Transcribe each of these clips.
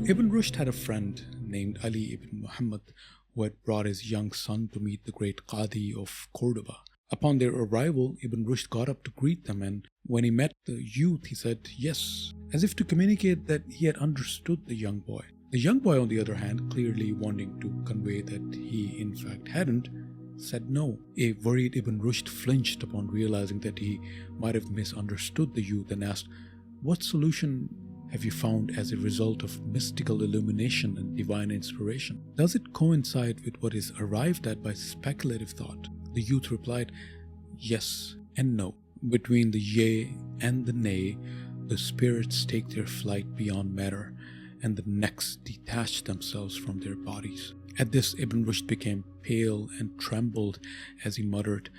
Ibn Rushd had a friend named Ali ibn Muhammad who had brought his young son to meet the great Qadi of Cordoba. Upon their arrival, Ibn Rushd got up to greet them, and when he met the youth, he said yes, as if to communicate that he had understood the young boy. The young boy, on the other hand, clearly wanting to convey that he in fact hadn't, said no. A worried Ibn Rushd flinched upon realizing that he might have misunderstood the youth and asked, "What solution have you found as a result of mystical illumination and divine inspiration? Does it coincide with what is arrived at by speculative thought?" The youth replied, "Yes and no. Between the yea and the nay, the spirits take their flight beyond matter, and the next detach themselves from their bodies." At this, Ibn Rushd became pale and trembled as he muttered,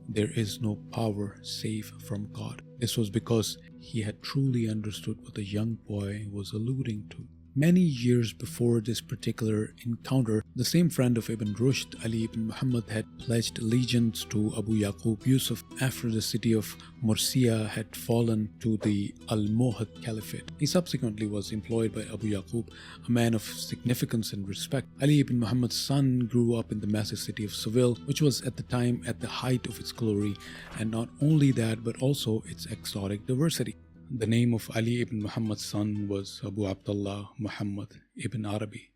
"There is no power save from God." This was because he had truly understood what the young boy was alluding to. Many years before this particular encounter, the same friend of Ibn Rushd, Ali ibn Muhammad, had pledged allegiance to Abu Yaqub Yusuf after the city of Murcia had fallen to the Almohad Caliphate. He subsequently was employed by Abu Yaqub, a man of significance and respect. Ali ibn Muhammad's son grew up in the massive city of Seville, which was at the time at the height of its glory, and not only that, but also its exotic diversity. The name of Ali ibn Muhammad's son was Abu Abdullah Muhammad ibn Arabi.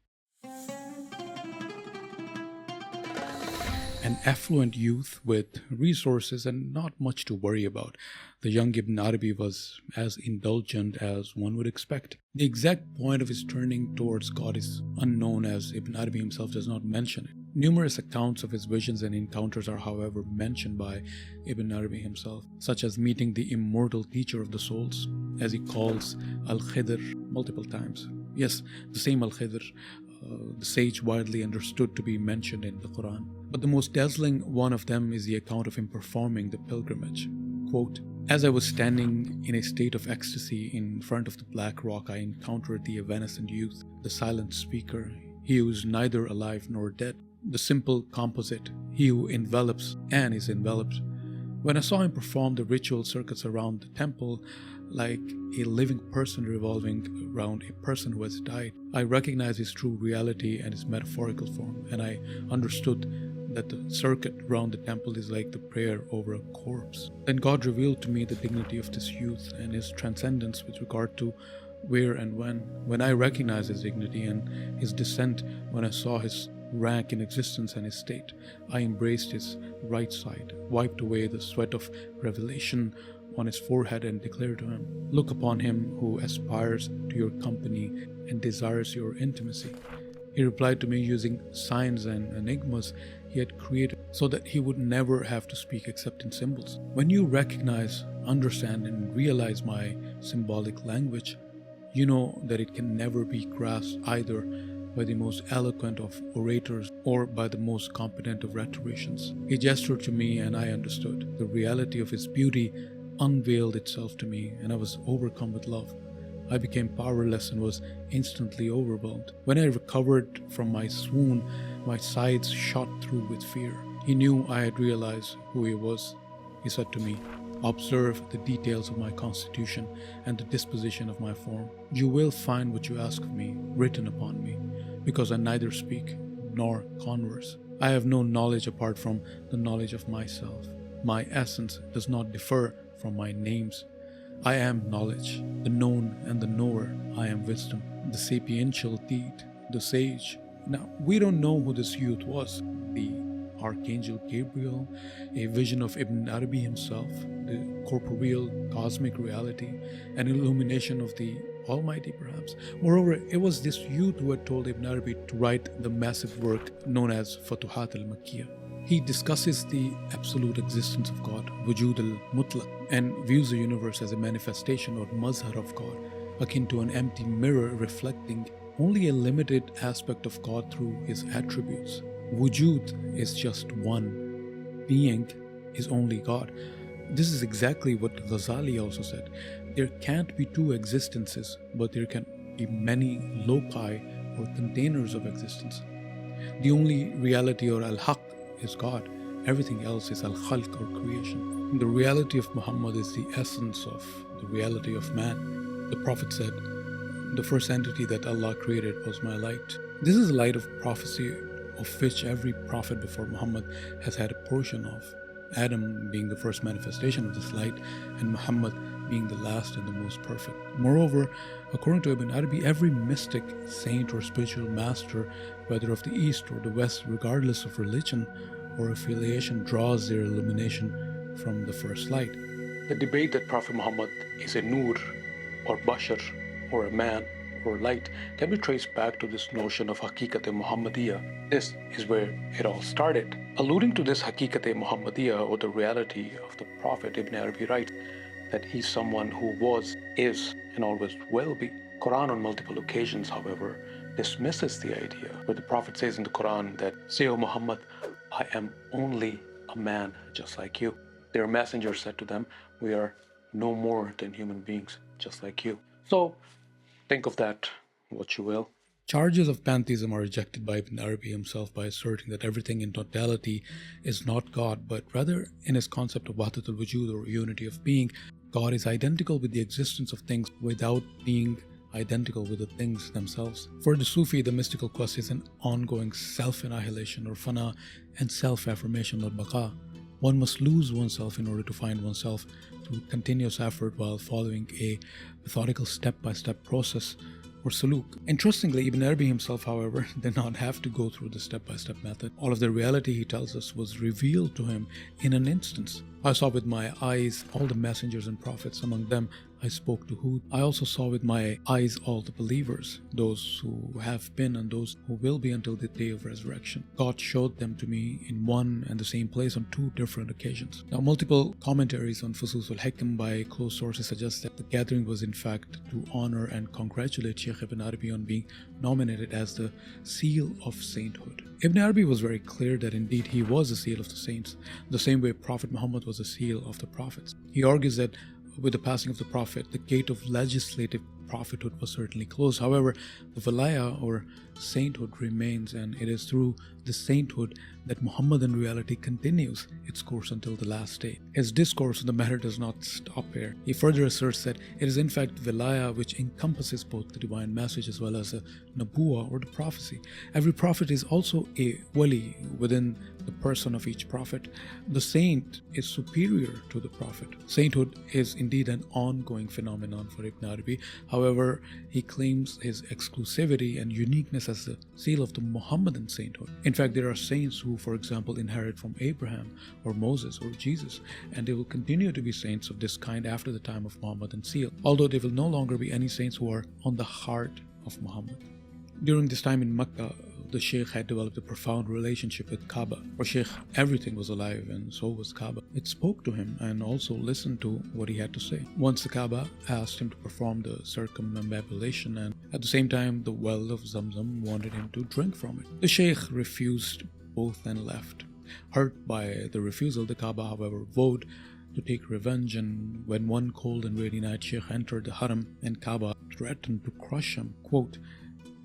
An affluent youth with resources and not much to worry about, the young Ibn Arabi was as indulgent as one would expect. The exact point of his turning towards God is unknown, as Ibn Arabi himself does not mention it. Numerous accounts of his visions and encounters are, however, mentioned by Ibn Arabi himself, such as meeting the immortal teacher of the souls, as he calls Al-Khidr multiple times. Yes, the same Al-Khidr, the sage widely understood to be mentioned in the Quran. But the most dazzling one of them is the account of him performing the pilgrimage. Quote, "As I was standing in a state of ecstasy in front of the black rock, I encountered the evanescent youth, the silent speaker, he who is neither alive nor dead, the simple composite, he who envelops and is enveloped. When I saw him perform the ritual circuits around the temple, like a living person revolving around a person who has died, I recognized his true reality and his metaphorical form, and I understood that the circuit around the temple is like the prayer over a corpse. Then God revealed to me the dignity of this youth and his transcendence with regard to where and when. When I recognized his dignity and his descent, when I saw his rank in existence and his state, I embraced his right side, wiped away the sweat of revelation on his forehead, and declared to him, 'Look upon him who aspires to your company and desires your intimacy.' He replied to me using signs and enigmas he had created so that he would never have to speak except in symbols. When you recognize, understand, and realize my symbolic language, you know that it can never be grasped either by the most eloquent of orators or by the most competent of rhetoricians." He gestured to me and I understood. The reality of his beauty unveiled itself to me and I was overcome with love. I became powerless and was instantly overwhelmed. When I recovered from my swoon, my sides shot through with fear. He knew I had realized who he was. He said to me, "Observe the details of my constitution and the disposition of my form. You will find what you ask of me written upon me, because I neither speak nor converse. I have no knowledge apart from the knowledge of myself. My essence does not differ from my names. I am knowledge, the known and the knower. I am wisdom, the sapiential deed, the sage." Now, we don't know who this youth was. The Archangel Gabriel, a vision of Ibn Arabi himself, the corporeal cosmic reality, an illumination of the Almighty perhaps. Moreover, it was this youth who had told Ibn Arabi to write the massive work known as Futuhat al-Makkiyah. He discusses the absolute existence of God, Wujud al-Mutlaq, and views the universe as a manifestation or mazhar of God, akin to an empty mirror reflecting only a limited aspect of God through his attributes. Wujud is just one. Being is only God. This is exactly what Ghazali also said. There can't be two existences, but there can be many loci or containers of existence. The only reality or al-haq is God. Everything else is al-khalq or creation. The reality of Muhammad is the essence of the reality of man. The Prophet said, the first entity that Allah created was my light. This is a light of prophecy of which every prophet before Muhammad has had a portion of. Adam being the first manifestation of this light, and Muhammad being the last and the most perfect. Moreover, according to Ibn Arabi, every mystic, saint, or spiritual master, whether of the East or the West, regardless of religion or affiliation, draws their illumination from the first light. The debate that Prophet Muhammad is a Nur, or Bashar, or a man, or light, can be traced back to this notion of Haqiqat-e-Muhammadiyya. This is where it all started. Alluding to this Haqiqat-e-Muhammadiyya, or the reality of the Prophet, Ibn Arabi writes that he's someone who was, is, and always will be. Quran on multiple occasions, however, dismisses the idea, where the Prophet says in the Quran that, "Say, O Muhammad, I am only a man just like you." Their messenger said to them, "We are no more than human beings just like you." So, think of that what you will. Charges of pantheism are rejected by Ibn Arabi himself by asserting that everything in totality is not God, but rather in his concept of Wahdatul Wujud, or unity of being, God is identical with the existence of things without being identical with the things themselves. For the Sufi, the mystical quest is an ongoing self-annihilation, or fana, and self-affirmation, or baqa. One must lose oneself in order to find oneself through continuous effort while following a methodical step-by-step process, or suluk. Interestingly, Ibn Arabi himself, however, did not have to go through the step-by-step method. All of the reality, he tells us, was revealed to him in an instance. I saw with my eyes all the messengers and prophets. Among them I spoke to Hud. I also saw with my eyes all the believers, those who have been and those who will be until the day of resurrection. God showed them to me in one and the same place on two different occasions. Now, multiple commentaries on Fusus al-Hikam by close sources suggest that the gathering was in fact to honor and congratulate Sheikh Ibn Arabi on being nominated as the seal of sainthood. Ibn Arabi was very clear that indeed he was the seal of the saints, the same way Prophet Muhammad was the seal of the prophets. He argues that with the passing of the Prophet, the gate of legislative prophethood was certainly closed. However, the Valaya, or sainthood, remains, and it is through the sainthood that Muhammadan reality continues its course until the last day. His discourse on the matter does not stop here. He further asserts that it is in fact Valaya which encompasses both the divine message as well as the Nabuwa, or the prophecy. Every prophet is also a wali within the person of each prophet. The saint is superior to the prophet. Sainthood is indeed an ongoing phenomenon for Ibn Arabi. However, he claims his exclusivity and uniqueness as the seal of the Muhammadan sainthood. In fact, there are saints who, for example, inherit from Abraham or Moses or Jesus, and they will continue to be saints of this kind after the time of Muhammadan seal, although there will no longer be any saints who are on the heart of Muhammad. During this time in Mecca, the Sheikh had developed a profound relationship with Kaaba. For Sheikh, everything was alive, and so was Kaaba. It spoke to him and also listened to what he had to say. Once the Kaaba asked him to perform the circumambulation, and at the same time the well of Zamzam wanted him to drink from it. The Sheikh refused both and left. Hurt by the refusal, the Kaaba, however, vowed to take revenge, and when one cold and rainy night Sheikh entered the Haram and Kaaba threatened to crush him, quote,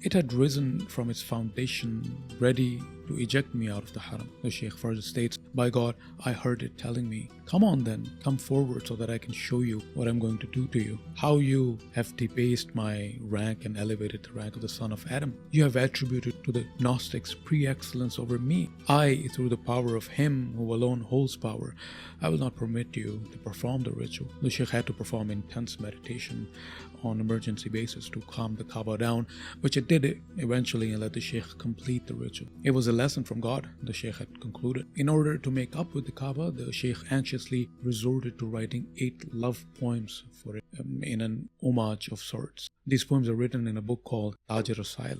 "It had risen from its foundation, ready to eject me out of the Haram." The Sheikh further states, "By God, I heard it telling me, 'Come on then, come forward so that I can show you what I'm going to do to you. How you have debased my rank and elevated the rank of the son of Adam. You have attributed to the Gnostics pre-excellence over me. I, through the power of him who alone holds power, I will not permit you to perform the ritual." The Sheikh had to perform intense meditation on emergency basis to calm the Kaaba down, which it did eventually, and let the Sheikh complete the ritual. It was a lesson from God, the Sheikh had concluded. In order to make up with the Kaaba, the Sheikh anxiously resorted to writing 8 love poems for it in an homage of sorts. These poems are written in a book called Taj Rasail.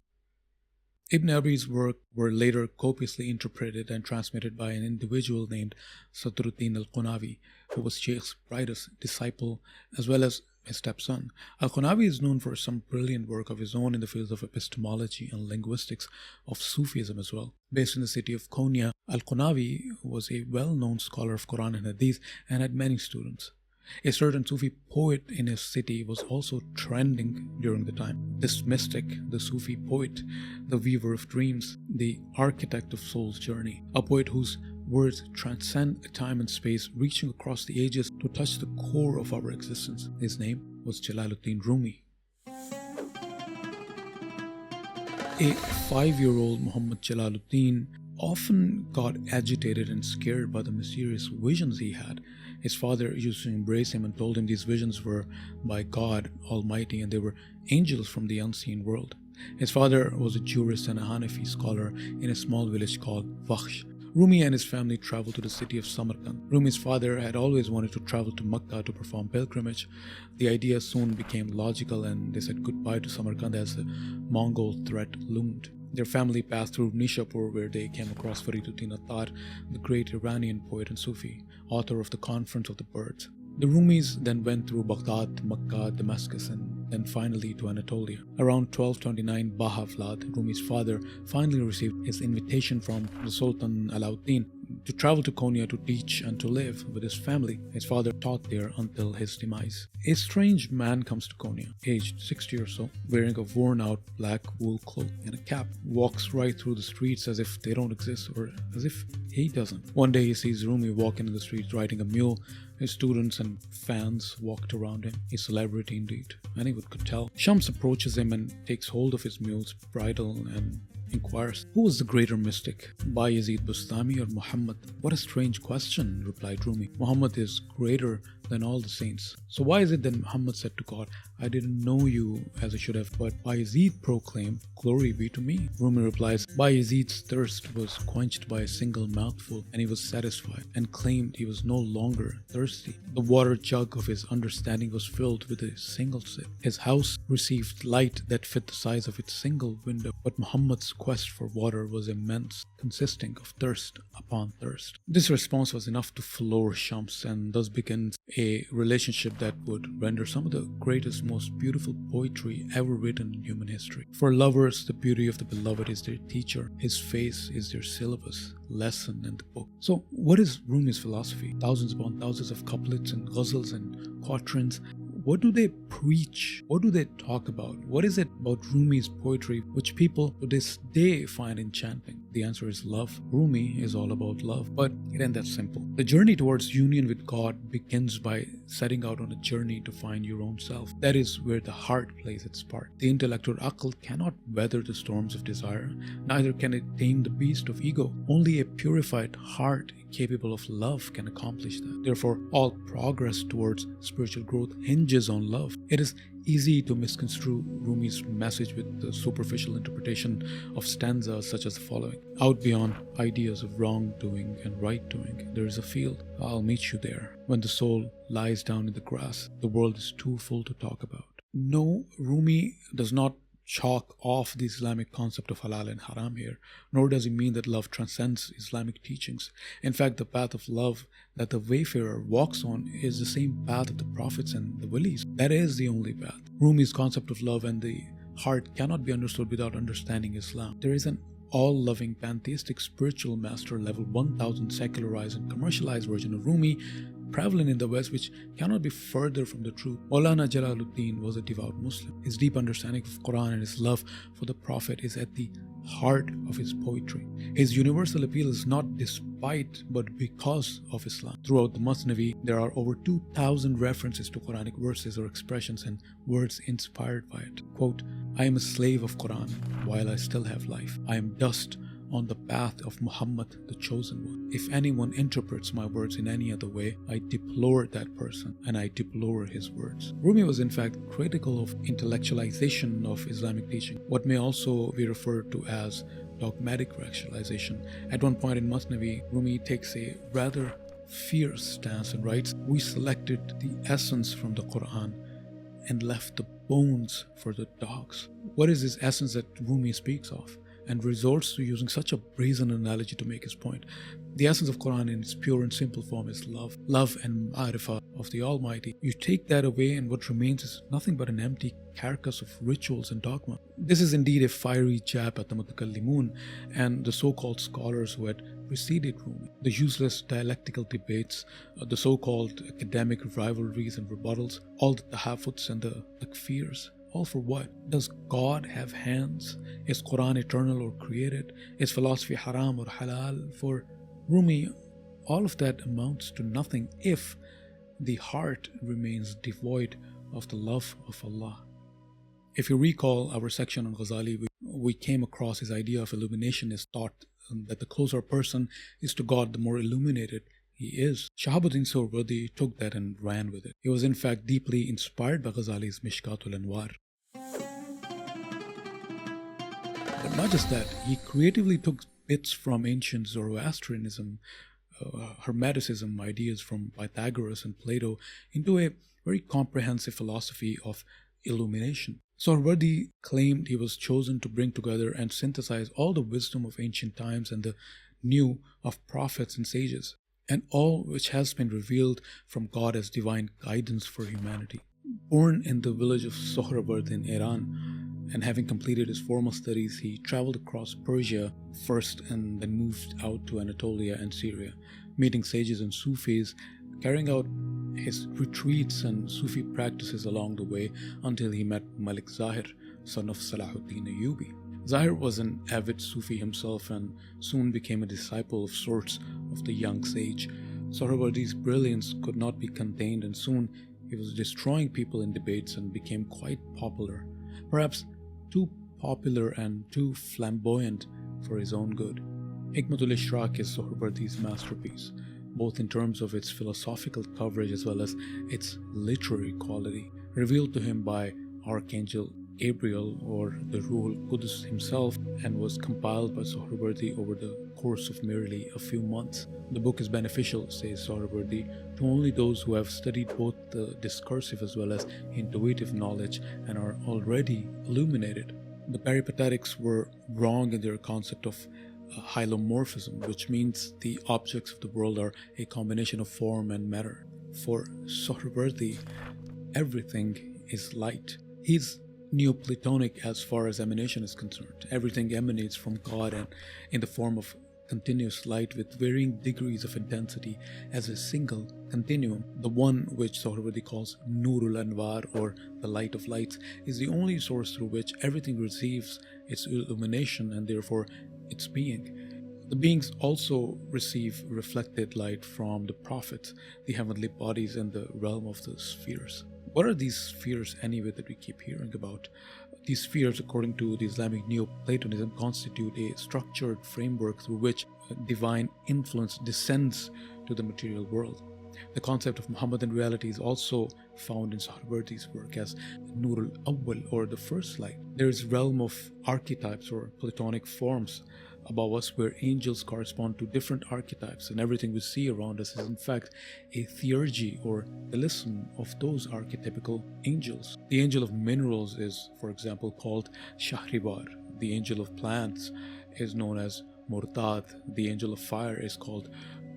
Ibn Arabi's work were later copiously interpreted and transmitted by an individual named Sadruddin al Qunawi, who was Sheikh's brightest disciple as well as his stepson. Al Qunawi is known for some brilliant work of his own in the fields of epistemology and linguistics, of Sufism as well. Based in the city of Konya, Al Qunawi was a well-known scholar of Quran and Hadith and had many students. A certain Sufi poet in his city was also trending during the time. This mystic, the Sufi poet, the weaver of dreams, the architect of soul's journey, a poet whose words transcend time and space, reaching across the ages to touch the core of our existence. His name was Jalaluddin Rumi. A 5-year-old Muhammad Jalaluddin often got agitated and scared by the mysterious visions he had. His father used to embrace him and told him these visions were by God Almighty and they were angels from the unseen world. His father was a jurist and a Hanafi scholar in a small village called Vakhsh. Rumi and his family traveled to the city of Samarkand. Rumi's father had always wanted to travel to Mecca to perform pilgrimage. The idea soon became logical and they said goodbye to Samarkand as the Mongol threat loomed. Their family passed through Nishapur where they came across Fakhruddin Attar, the great Iranian poet and Sufi, author of The Conference of the Birds. The Rumis then went through Baghdad, Mecca, Damascus, and then finally to Anatolia. Around 1229 Bahawlad, Rumi's father, finally received his invitation from the Sultan Alauddin to travel to Konya to teach and to live with his family. His father taught there until his demise. A strange man comes to Konya, aged 60 or so, wearing a worn-out black wool cloak and a cap, walks right through the streets as if they don't exist or as if he doesn't. One day he sees Rumi walking in the streets riding a mule. His students and fans walked around him, a celebrity indeed, anyone could tell. Shams approaches him and takes hold of his mule's bridle and inquires, "Who was the greater mystic, Bayezid Bustami or Muhammad?" "What a strange question," replied Rumi. "Muhammad is greater than all the saints." "So why is it that Muhammad said to God, 'I didn't know you as I should have,' but Bayezid proclaimed, 'Glory be to me'?" Rumi replies, "Bayezid's thirst was quenched by a single mouthful and he was satisfied and claimed he was no longer thirsty. The water jug of his understanding was filled with a single sip. His house received light that fit the size of its single window, but Muhammad's quest for water was immense, consisting of thirst upon thirst." This response was enough to floor Shams, and thus begins a relationship that would render some of the greatest, most beautiful poetry ever written in human history. For lovers, the beauty of the beloved is their teacher. His face is their syllabus, lesson, and the book. So what is Rumi's philosophy? Thousands upon thousands of couplets and ghazals and quatrains. What do they preach? What do they talk about? What is it about Rumi's poetry which people to this day find enchanting? The answer is love. Rumi is all about love, but it ain't that simple. The journey towards union with God begins by setting out on a journey to find your own self. That is where the heart plays its part. The intellect or aql cannot weather the storms of desire, neither can it tame the beast of ego. Only a purified heart capable of love can accomplish that. Therefore, all progress towards spiritual growth hinges on love. It is easy to misconstrue Rumi's message with the superficial interpretation of stanzas such as the following: "Out beyond ideas of wrongdoing and right doing, there is a field. I'll meet you there. When the soul lies down in the grass, the world is too full to talk about." No, Rumi does not chalk off the Islamic concept of halal and haram here, nor does he mean that love transcends Islamic teachings. In fact, the path of love that the wayfarer walks on is the same path of the prophets and the walis. That is the only path. Rumi's concept of love and the heart cannot be understood without understanding Islam. There is an all-loving, pantheistic, spiritual master level 1000 secularized and commercialized version of Rumi prevalent in the West, which cannot be further from the truth. Maulana Jalaluddin was a devout Muslim. His deep understanding of Quran and his love for the Prophet is at the heart of his poetry. His universal appeal is not despite but because of Islam. Throughout the Masnavi, there are over 2000 references to Quranic verses or expressions and words inspired by it. Quote, "I am a slave of Quran while I still have life. I am dust on the path of Muhammad, the chosen one. If anyone interprets my words in any other way, I deplore that person and I deplore his words." Rumi was in fact critical of intellectualization of Islamic teaching, what may also be referred to as dogmatic rationalization. At one point in Masnavi, Rumi takes a rather fierce stance and writes, "We selected the essence from the Quran and left the bones for the dogs." What is this essence that Rumi speaks of? And resorts to using such a brazen analogy to make his point. The essence of Quran in its pure and simple form is love. Love and ma'rifah of the Almighty. You take that away and what remains is nothing but an empty carcass of rituals and dogma. This is indeed a fiery jab at the mutakallimun and the so-called scholars who had preceded Rumi. The useless dialectical debates, the so-called academic rivalries and rebuttals, all the tahafuts and the takfirs. All for what? Does God have hands? Is Quran eternal or created? Is philosophy haram or halal? For Rumi, all of that amounts to nothing if the heart remains devoid of the love of Allah. If you recall our section on Ghazali, we came across his idea of illumination is thought that the closer a person is to God, the more illuminated he is. Shahabuddin Suhrawardi took that and ran with it. He was in fact deeply inspired by Ghazali's Mishkatul Anwar. But not just that, he creatively took bits from ancient Zoroastrianism, Hermeticism, ideas from Pythagoras and Plato into a very comprehensive philosophy of illumination. Suhrawardi claimed he was chosen to bring together and synthesize all the wisdom of ancient times and the new of prophets and sages, and all which has been revealed from God as divine guidance for humanity. Born in the village of Suhrawardi in Iran, and having completed his formal studies, he traveled across Persia first and then moved out to Anatolia and Syria, meeting sages and Sufis, carrying out his retreats and Sufi practices along the way until he met Malik Zahir, son of Salahuddin Ayyubi. Zahir was an avid Sufi himself and soon became a disciple of sorts of the young sage. Suhrawardi's brilliance could not be contained, and soon he was destroying people in debates and became quite popular, perhaps too popular and too flamboyant for his own good. Hikmatul Ishraq is Suhrawardi's masterpiece, both in terms of its philosophical coverage as well as its literary quality, revealed to him by Archangel Gabriel or the Ruhul Qudus himself, and was compiled by Suhrawardi over the course of merely a few months. The book is beneficial, says Suhrawardi, to only those who have studied both the discursive as well as intuitive knowledge and are already illuminated. The Peripatetics were wrong in their concept of hylomorphism, which means the objects of the world are a combination of form and matter. For Suhrawardi, everything is light. He's Neoplatonic as far as emanation is concerned. Everything emanates from God and in the form of continuous light with varying degrees of intensity as a single continuum. The one which Suhrawardi calls Nurul Anwar, or the light of lights, is the only source through which everything receives its illumination and therefore its being. The beings also receive reflected light from the prophets, the heavenly bodies in the realm of the spheres. What are these spheres anyway that we keep hearing about? These spheres, according to the Islamic Neoplatonism, constitute a structured framework through which divine influence descends to the material world. The concept of Muhammadan reality is also found in Suhrawardi's work as Nurul Awwal, or the first light. There is a realm of archetypes or Platonic forms above us where angels correspond to different archetypes, and everything we see around us is in fact a theurgy or delism of those archetypical angels. The angel of minerals is, for example, called Shahribar. The angel of plants is known as Murtad. The angel of fire is called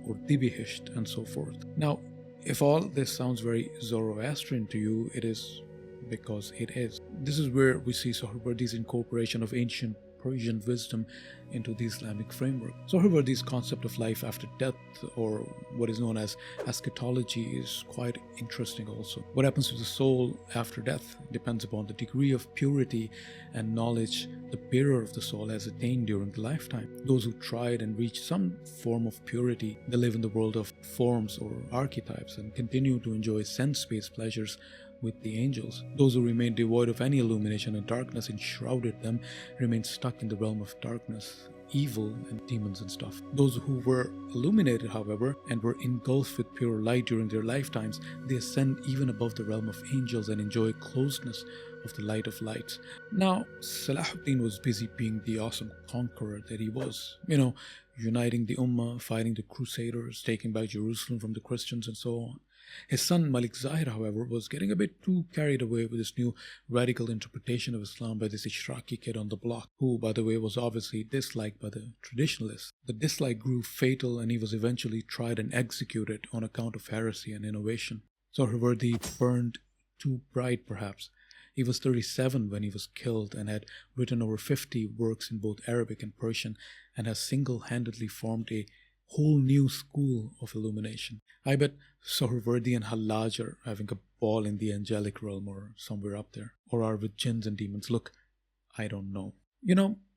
Urdibihisht, and so forth. Now, if all this sounds very Zoroastrian to you, it is because it is. This is where we see Suhrawardi's incorporation of ancient Persian wisdom into the Islamic framework. Suhrawardi's concept of life after death, or what is known as eschatology, is quite interesting also. What happens to the soul after death depends upon the degree of purity and knowledge the bearer of the soul has attained during the lifetime. Those who tried and reached some form of purity, they live in the world of forms or archetypes and continue to enjoy sense-based pleasures with the angels. Those who remained devoid of any illumination and darkness enshrouded them remained stuck in the realm of darkness, evil and demons and stuff. Those who were illuminated, however, and were engulfed with pure light during their lifetimes, they ascend even above the realm of angels and enjoy closeness of the light of lights. Now, Salahuddin was busy being the awesome conqueror that he was, uniting the Ummah, fighting the Crusaders, taking back Jerusalem from the Christians, and so on. His son Malik Zahir, however, was getting a bit too carried away with this new radical interpretation of Islam by this Ishraqi kid on the block, who, by the way, was obviously disliked by the traditionalists. The dislike grew fatal, and he was eventually tried and executed on account of heresy and innovation. Suhrawardi burned too bright, perhaps. He was 37 when he was killed and had written over 50 works in both Arabic and Persian, and has single-handedly formed a whole new school of illumination. I bet Suhrawardi and Hallaj are having a ball in the angelic realm or somewhere up there, or are with jinns and demons. Look, I don't know.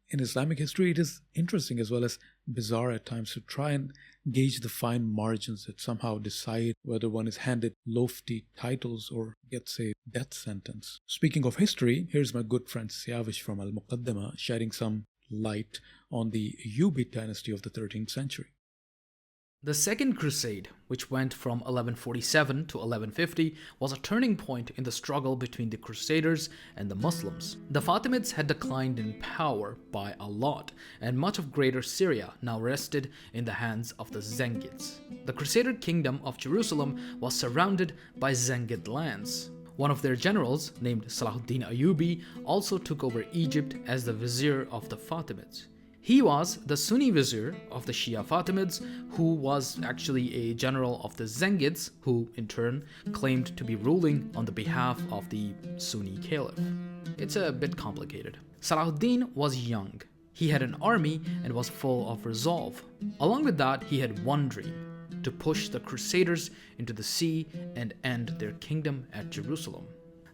in Islamic history, it is interesting as well as bizarre at times to try and gauge the fine margins that somehow decide whether one is handed lofty titles or gets a death sentence. Speaking of history, here's my good friend Syawish from Al-Muqaddimah shedding some light on the Ayyubid dynasty of the 13th century. The Second Crusade, which went from 1147 to 1150, was a turning point in the struggle between the Crusaders and the Muslims. The Fatimids had declined in power by a lot, and much of Greater Syria now rested in the hands of the Zengids. The Crusader kingdom of Jerusalem was surrounded by Zengid lands. One of their generals, named Salahuddin Ayyubi, also took over Egypt as the vizier of the Fatimids. He was the Sunni vizier of the Shia Fatimids, who was actually a general of the Zengids, who in turn claimed to be ruling on the behalf of the Sunni caliph. It's a bit complicated. Salahuddin was young. He had an army and was full of resolve. Along with that, he had one dream: to push the Crusaders into the sea and end their kingdom at Jerusalem.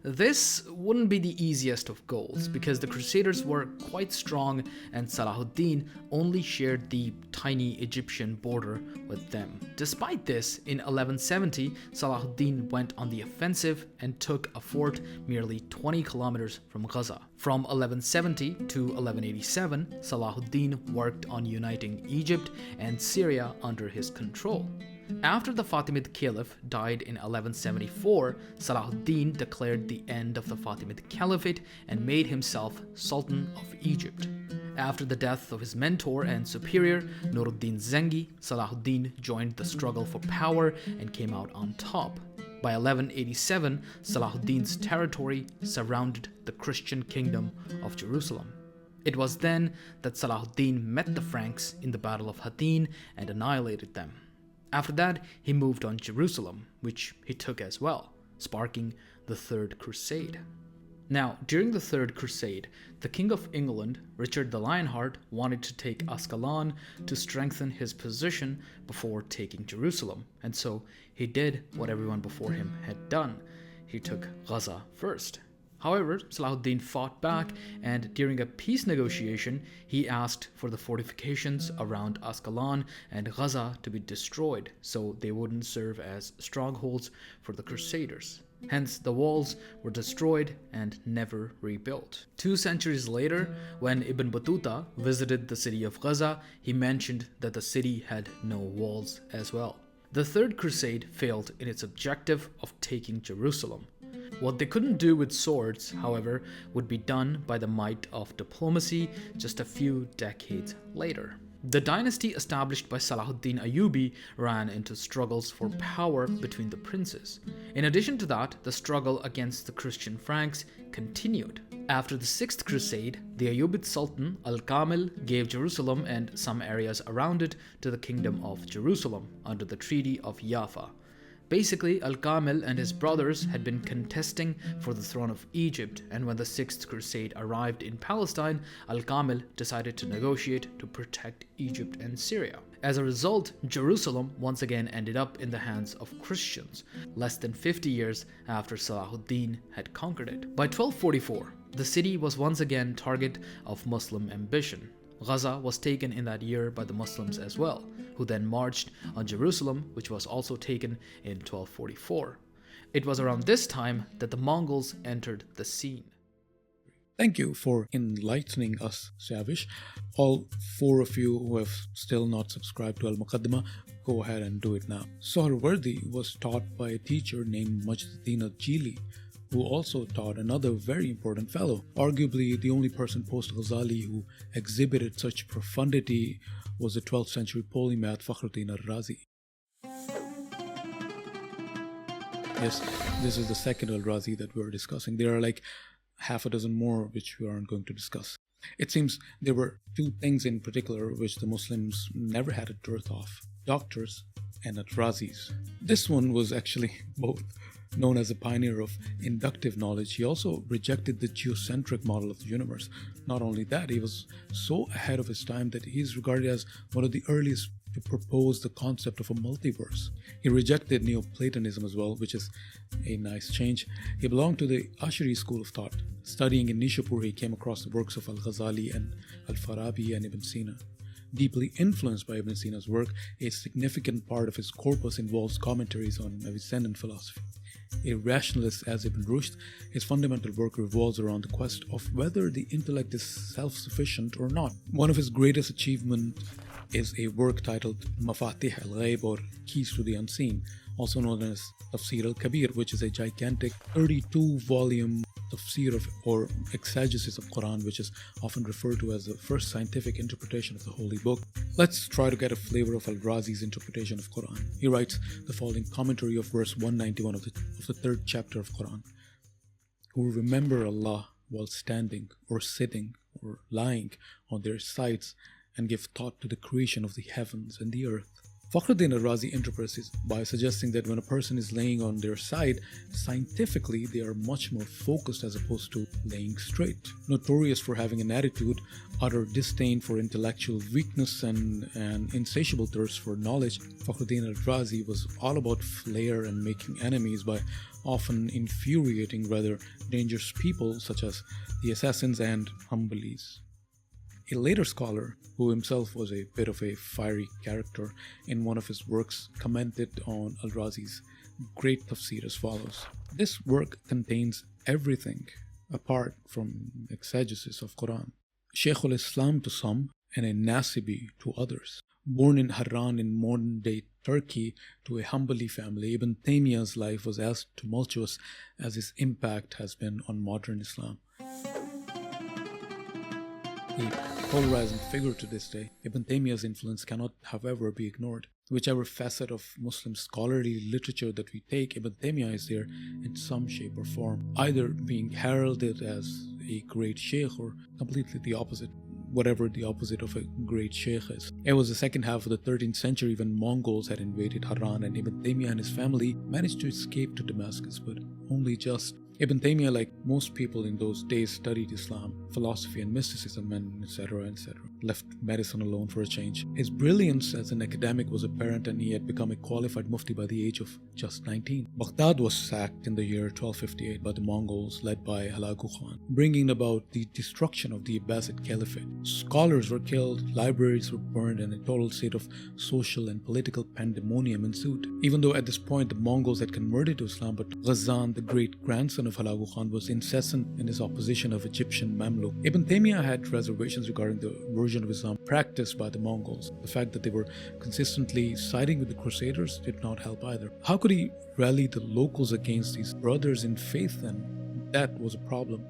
This wouldn't be the easiest of goals because the Crusaders were quite strong and Salahuddin only shared the tiny Egyptian border with them. Despite this, in 1170, Salahuddin went on the offensive and took a fort merely 20 kilometers from Gaza. From 1170 to 1187, Salahuddin worked on uniting Egypt and Syria under his control. After the Fatimid Caliph died in 1174, Salahuddin declared the end of the Fatimid Caliphate and made himself Sultan of Egypt. After the death of his mentor and superior, Nuruddin Zengi, Salahuddin joined the struggle for power and came out on top. By 1187, Salahuddin's territory surrounded the Christian kingdom of Jerusalem. It was then that Salahuddin met the Franks in the Battle of Hattin and annihilated them. After that, he moved on Jerusalem, which he took as well, sparking the Third Crusade. Now, during the Third Crusade, the King of England, Richard the Lionheart, wanted to take Ascalon to strengthen his position before taking Jerusalem, and so he did what everyone before him had done. He took Gaza first. However, Salahuddin fought back, and during a peace negotiation, he asked for the fortifications around Ascalon and Gaza to be destroyed so they wouldn't serve as strongholds for the Crusaders. Hence, the walls were destroyed and never rebuilt. 2 centuries later, when Ibn Battuta visited the city of Gaza, he mentioned that the city had no walls as well. The Third Crusade failed in its objective of taking Jerusalem. What they couldn't do with swords, however, would be done by the might of diplomacy just a few decades later. The dynasty established by Salahuddin Ayyubi ran into struggles for power between the princes. In addition to that, the struggle against the Christian Franks continued. After the Sixth Crusade, the Ayyubid Sultan Al-Kamil gave Jerusalem and some areas around it to the Kingdom of Jerusalem under the Treaty of Jaffa. Basically, Al-Kamil and his brothers had been contesting for the throne of Egypt, and when the Sixth Crusade arrived in Palestine, Al-Kamil decided to negotiate to protect Egypt and Syria. As a result, Jerusalem once again ended up in the hands of Christians, less than 50 years after Salahuddin had conquered it. By 1244, the city was once again target of Muslim ambition. Gaza was taken in that year by the Muslims as well, who then marched on Jerusalem, which was also taken in 1244. It was around this time that the Mongols entered the scene. Thank you for enlightening us, Syawish. All 4 of you who have still not subscribed to Al-Muqaddimah, go ahead and do it now. Suhrawardi was taught by a teacher named Mujadid-e Al-Jili, who also taught another very important fellow. Arguably, the only person post-Ghazali who exhibited such profundity was the 12th century polymath Fakhruddin al Razi. Yes, this is the second al Razi that we are discussing. There are like half a dozen more which we aren't going to discuss. It seems there were 2 things in particular which the Muslims never had a dearth of: doctors and al Razis. This one was actually both. Known as a pioneer of inductive knowledge, he also rejected the geocentric model of the universe. Not only that, he was so ahead of his time that he is regarded as one of the earliest to propose the concept of a multiverse. He rejected Neoplatonism as well, which is a nice change. He belonged to the Ash'ari school of thought. Studying in Nishapur, he came across the works of Al-Ghazali and Al-Farabi and Ibn Sina. Deeply influenced by Ibn Sina's work, a significant part of his corpus involves commentaries on Islamic philosophy. A rationalist as Ibn Rushd, his fundamental work revolves around the quest of whether the intellect is self-sufficient or not. One of his greatest achievements is a work titled Mafatih al-Ghaib, or Keys to the Unseen, also known as Tafsir al-Kabir, which is a gigantic 32-volume tafsir of, or exegesis of Quran, which is often referred to as the first scientific interpretation of the Holy Book. Let's try to get a flavor of al-Razi's interpretation of Quran. He writes the following commentary of verse 191 of the third chapter of Quran. Who remember Allah while standing or sitting or lying on their sides and give thought to the creation of the heavens and the earth. Fakhruddin al Razi interprets this by suggesting that when a person is laying on their side, scientifically they are much more focused as opposed to laying straight. Notorious for having an attitude, utter disdain for intellectual weakness and an insatiable thirst for knowledge, Fakhruddin al Razi was all about flair and making enemies by often infuriating rather dangerous people such as the assassins and Hanbalis. A later scholar, who himself was a bit of a fiery character, in one of his works commented on al-Razi's great tafsir as follows. This work contains everything apart from exegesis of Quran. Shaykh al-Islam to some and a Nasibi to others. Born in Harran in modern-day Turkey to a Hanbali family, Ibn Temiya's life was as tumultuous as his impact has been on modern Islam. A polarizing figure to this day, Ibn Taymiyyah's influence cannot, however, be ignored. Whichever facet of Muslim scholarly literature that we take, Ibn Taymiyyah is there in some shape or form, either being heralded as a great sheikh or completely the opposite, whatever the opposite of a great sheikh is. It was the second half of the 13th century when Mongols had invaded Harran, and Ibn Taymiyyah and his family managed to escape to Damascus, but only just. Ibn Taymiyyah, like most people in those days, studied Islam, philosophy and mysticism, and etc., left medicine alone for a change. His brilliance as an academic was apparent, and he had become a qualified mufti by the age of just 19. Baghdad was sacked in the year 1258 by the Mongols led by Hulagu Khan, bringing about the destruction of the Abbasid Caliphate. Scholars were killed, libraries were burned, and a total state of social and political pandemonium ensued. Even though at this point the Mongols had converted to Islam, but Ghazan, the great-grandson of Hulagu Khan, was incessant in his opposition of Egyptian Mamluk. Ibn Taymiyyah had reservations regarding the version of Islam practiced by the Mongols. The fact that they were consistently siding with the Crusaders did not help either. How could he rally the locals against these brothers in faith then? That was a problem.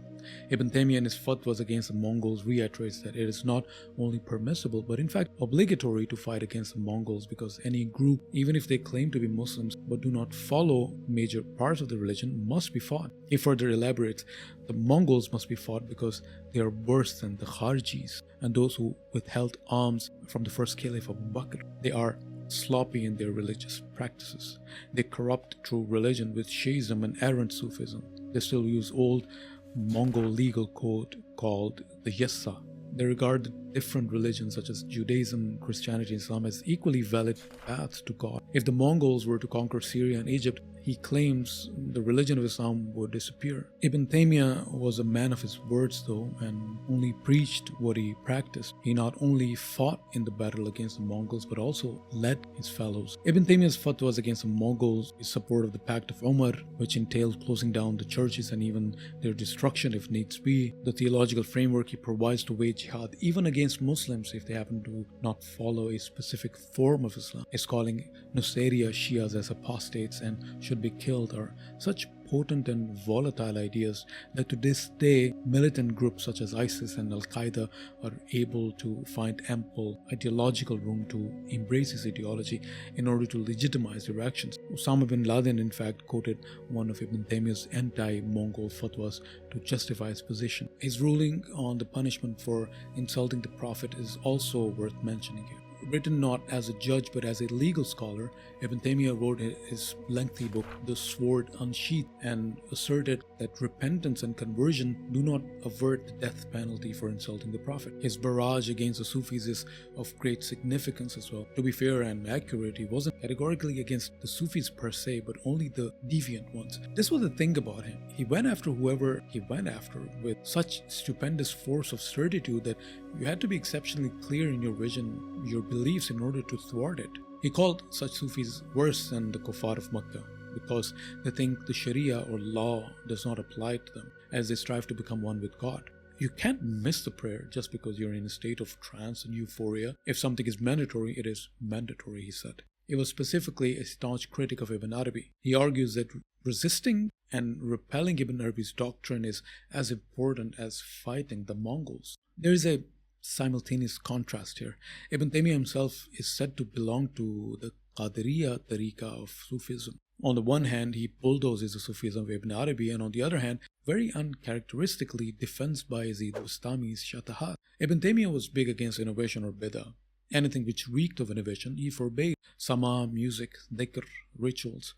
Ibn Taymiyyah in his fatwas against the Mongols reiterates that it is not only permissible but in fact obligatory to fight against the Mongols, because any group, even if they claim to be Muslims but do not follow major parts of the religion, must be fought. He further elaborates, the Mongols must be fought because they are worse than the Kharjis and those who withheld alms from the first Caliph Abu Bakr. They are sloppy in their religious practices. They corrupt true religion with Shiism and errant Sufism. They still use old Mongol legal code called the Yassa. They regard the different religions such as Judaism, Christianity, and Islam as equally valid paths to God. If the Mongols were to conquer Syria and Egypt, he claims the religion of Islam would disappear. Ibn Taymiyyah was a man of his words though, and only preached what he practiced. He not only fought in the battle against the Mongols but also led his fellows. Ibn Taymiyyah's fatwas against the Mongols, his support of the Pact of Umar, which entailed closing down the churches and even their destruction if needs be, the theological framework he provides to wage jihad even against Muslims if they happen to not follow a specific form of Islam, is calling Nusayriya Shias as apostates and should be killed, are such potent and volatile ideas that to this day militant groups such as ISIS and Al-Qaeda are able to find ample ideological room to embrace his ideology in order to legitimize their actions. Osama bin Laden in fact quoted one of Ibn Taymiyyah's anti-Mongol fatwas to justify his position. His ruling on the punishment for insulting the Prophet is also worth mentioning here. Written not as a judge but as a legal scholar, Ibn Temiya wrote his lengthy book, The Sword Unsheathed, and asserted that repentance and conversion do not avert the death penalty for insulting the Prophet. His barrage against the Sufis is of great significance as well. To be fair and accurate, he wasn't categorically against the Sufis per se, but only the deviant ones. This was the thing about him. He went after whoever he went after with such stupendous force of certitude that you had to be exceptionally clear in your vision, your beliefs, in order to thwart it. He called such Sufis worse than the kuffar of Makkah because they think the Sharia or law does not apply to them as they strive to become one with God. You can't miss the prayer just because you're in a state of trance and euphoria. If something is mandatory, it is mandatory, he said. He was specifically a staunch critic of Ibn Arabi. He argues that resisting and repelling Ibn Arabi's doctrine is as important as fighting the Mongols. There is a simultaneous contrast here. Ibn Taymiyyah himself is said to belong to the Qadiriya tariqa of Sufism. On the one hand, he bulldozes the Sufism of Ibn Arabi, and on the other hand, very uncharacteristically defends Bayezid Bustami's Shatahat. Ibn Taymiyyah was big against innovation or bid'ah. Anything which reeked of innovation, he forbade. Sama, music, dhikr, rituals.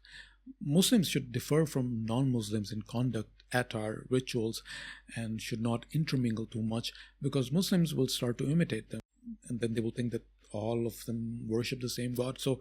Muslims should differ from non-Muslims in conduct, attar, rituals, and should not intermingle too much because Muslims will start to imitate them, and then they will think that all of them worship the same God. So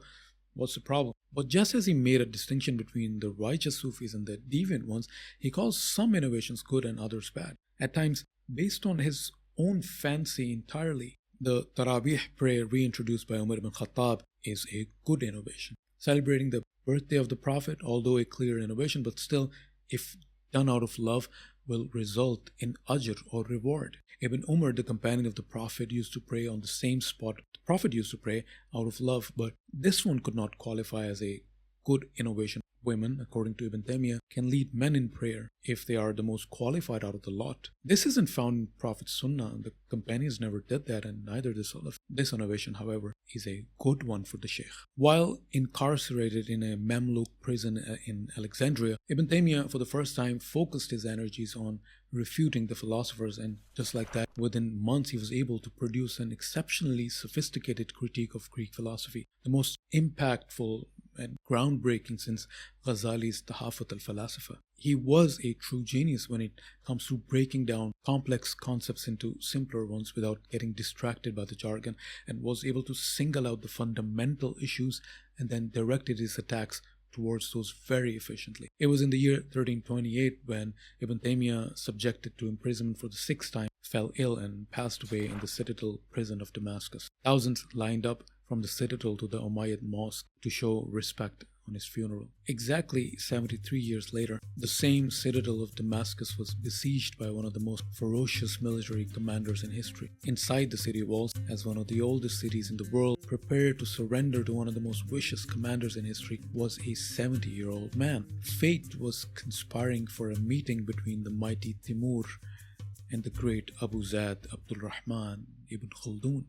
what's the problem? But just as he made a distinction between the righteous Sufis and the deviant ones, he calls some innovations good and others bad, at times based on his own fancy entirely. The Tarawih prayer reintroduced by Umar ibn Khattab is a good innovation. Celebrating the birthday of the Prophet, although a clear innovation, but still, if done out of love, will result in ajr or reward. Ibn Umar, the companion of the Prophet, used to pray on the same spot the Prophet used to pray out of love, but this one could not qualify as a good innovation. Women, according to Ibn Taymiyyah, can lead men in prayer if they are the most qualified out of the lot. This isn't found in Prophet's Sunnah. The companions never did that, and neither the Salaf. This innovation, however, is a good one for the Sheikh. While incarcerated in a Mamluk prison in Alexandria, Ibn Taymiyyah for the first time focused his energies on refuting the philosophers, and just like that, within months he was able to produce an exceptionally sophisticated critique of Greek philosophy, the most impactful and groundbreaking since Ghazali's Tahafut al-Falasifa. He was a true genius when it comes to breaking down complex concepts into simpler ones without getting distracted by the jargon, and was able to single out the fundamental issues and then directed his attacks towards those very efficiently. It was in the year 1328 when Ibn Taymiyyah, subjected to imprisonment for the sixth time, fell ill and passed away in the citadel prison of Damascus. Thousands lined up from the citadel to the Umayyad mosque to show respect on his funeral. Exactly 73 years later, the same citadel of Damascus was besieged by one of the most ferocious military commanders in history. Inside the city walls, as one of the oldest cities in the world, prepared to surrender to one of the most vicious commanders in history, was a 70-year-old man. Fate was conspiring for a meeting between the mighty Timur and the great Abu Zaid Abdul Rahman ibn Khaldun.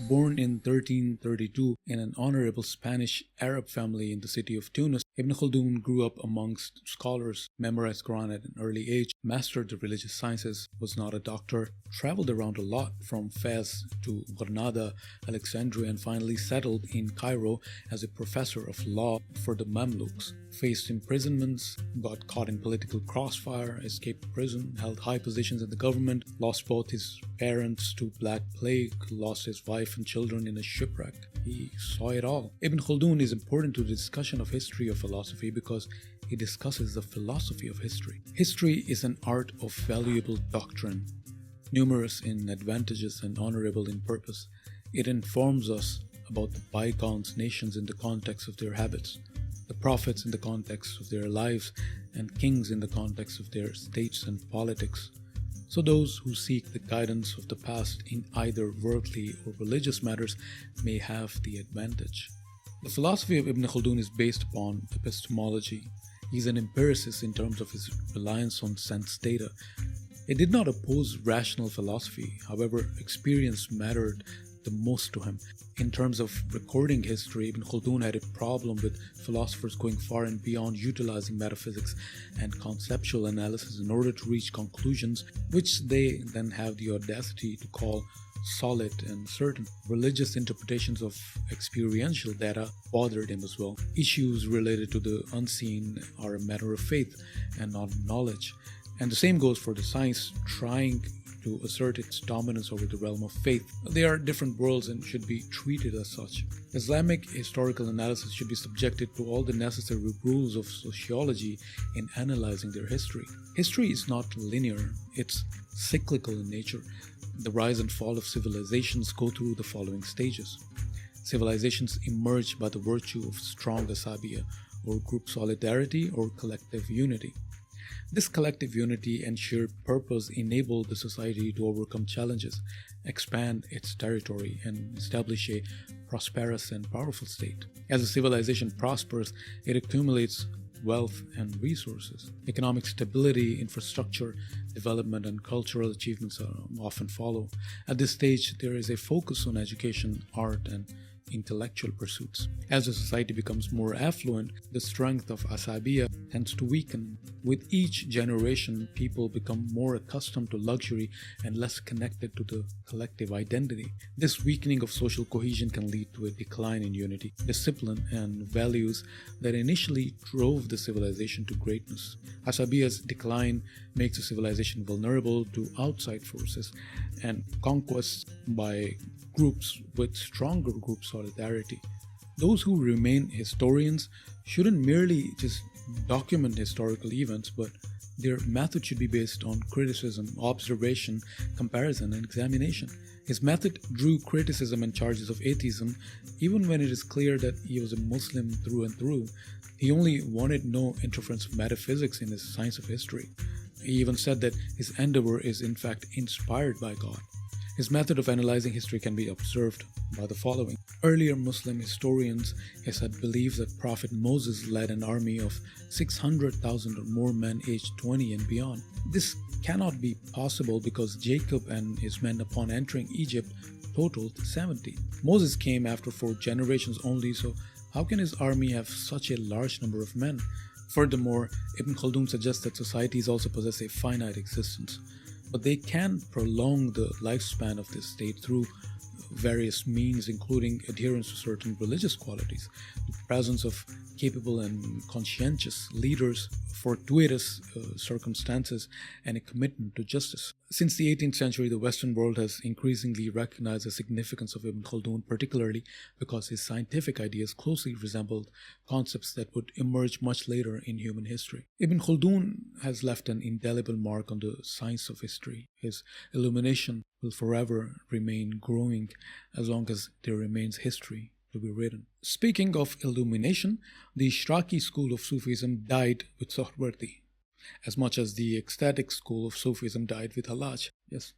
Born in 1332 in an honorable Spanish Arab family in the city of Tunis, Ibn Khaldun grew up amongst scholars, memorized Quran at an early age, mastered the religious sciences, was not a doctor, traveled around a lot from Fez to Granada, Alexandria, and finally settled in Cairo as a professor of law for the Mamluks. Faced imprisonments, got caught in political crossfire, escaped prison, held high positions in the government, lost both his parents to Black Plague, lost his wife and children in a shipwreck. He saw it all. Ibn Khaldun is important to the discussion of history of philosophy because he discusses the philosophy of history. History is an art of valuable doctrine, numerous in advantages and honorable in purpose. It informs us about the bygone nations in the context of their habits, the prophets in the context of their lives, and kings in the context of their states and politics. So those who seek the guidance of the past in either worldly or religious matters may have the advantage. The philosophy of Ibn Khaldun is based upon epistemology. He is an empiricist in terms of his reliance on sense data. It did not oppose rational philosophy. However, experience mattered the most to him. In terms of recording history, Ibn Khaldun had a problem with philosophers going far and beyond utilizing metaphysics and conceptual analysis in order to reach conclusions which they then have the audacity to call solid and certain. Religious interpretations of experiential data bothered him as well. Issues related to the unseen are a matter of faith and not knowledge. And the same goes for the science trying to assert its dominance over the realm of faith. They are different worlds and should be treated as such. Islamic historical analysis should be subjected to all the necessary rules of sociology in analyzing their history. History is not linear, it's cyclical in nature. The rise and fall of civilizations go through the following stages. Civilizations emerge by the virtue of strong asabiya, or group solidarity or collective unity. This collective unity and shared purpose enable the society to overcome challenges, expand its territory, and establish a prosperous and powerful state. As a civilization prospers, it accumulates wealth and resources. Economic stability, infrastructure, development, and cultural achievements often follow. At this stage, there is a focus on education, art, and intellectual pursuits. As the society becomes more affluent, the strength of asabiya tends to weaken. With each generation, people become more accustomed to luxury and less connected to the collective identity. This weakening of social cohesion can lead to a decline in unity, discipline, and values that initially drove the civilization to greatness. Asabiya's decline makes a civilization vulnerable to outside forces and conquests by groups with stronger group solidarity. Those who remain historians shouldn't merely just document historical events, but their method should be based on criticism, observation, comparison, and examination. His method drew criticism and charges of atheism, even when it is clear that he was a Muslim through and through. He only wanted no interference of metaphysics in his science of history. He even said that his endeavor is in fact inspired by God. His method of analyzing history can be observed by the following. Earlier Muslim historians had believed that Prophet Moses led an army of 600,000 or more men aged 20 and beyond. This cannot be possible because Jacob and his men upon entering Egypt totaled 70. Moses came after 4 generations only, so how can his army have such a large number of men? Furthermore, Ibn Khaldun suggests that societies also possess a finite existence, but they can prolong the lifespan of this state through various means, including adherence to certain religious qualities, the presence of capable and conscientious leaders, fortuitous circumstances, and a commitment to justice. Since the 18th century, the Western world has increasingly recognized the significance of Ibn Khaldun, particularly because his scientific ideas closely resembled concepts that would emerge much later in human history. Ibn Khaldun has left an indelible mark on the science of history. His illumination will forever remain growing as long as there remains history to be written. Speaking of illumination, the Ishraqi school of Sufism died with Suhrawardi, as much as the ecstatic school of Sufism died with Hallaj. Yes,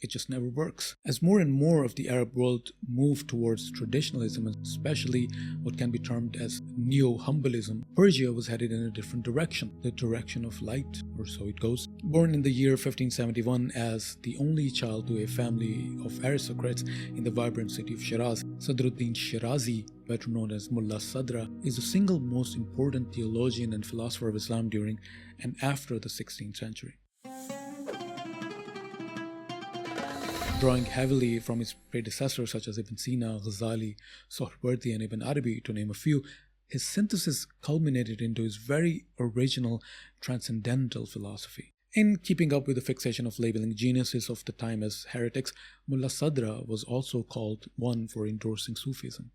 it just never works. As more and more of the Arab world moved towards traditionalism, especially what can be termed as neo-humblism, Persia was headed in a different direction, the direction of light, or so it goes. Born in the year 1571 as the only child to a family of aristocrats in the vibrant city of Shiraz, Sadruddin Shirazi, better known as Mulla Sadra, is the single most important theologian and philosopher of Islam during and after the 16th century. Drawing heavily from his predecessors such as Ibn Sina, Ghazali, Suhrawardi, and Ibn Arabi, to name a few, his synthesis culminated into his very original Transcendental philosophy. In keeping up with the fixation of labeling geniuses of the time as heretics, Mulla Sadra was also called one for endorsing Sufism,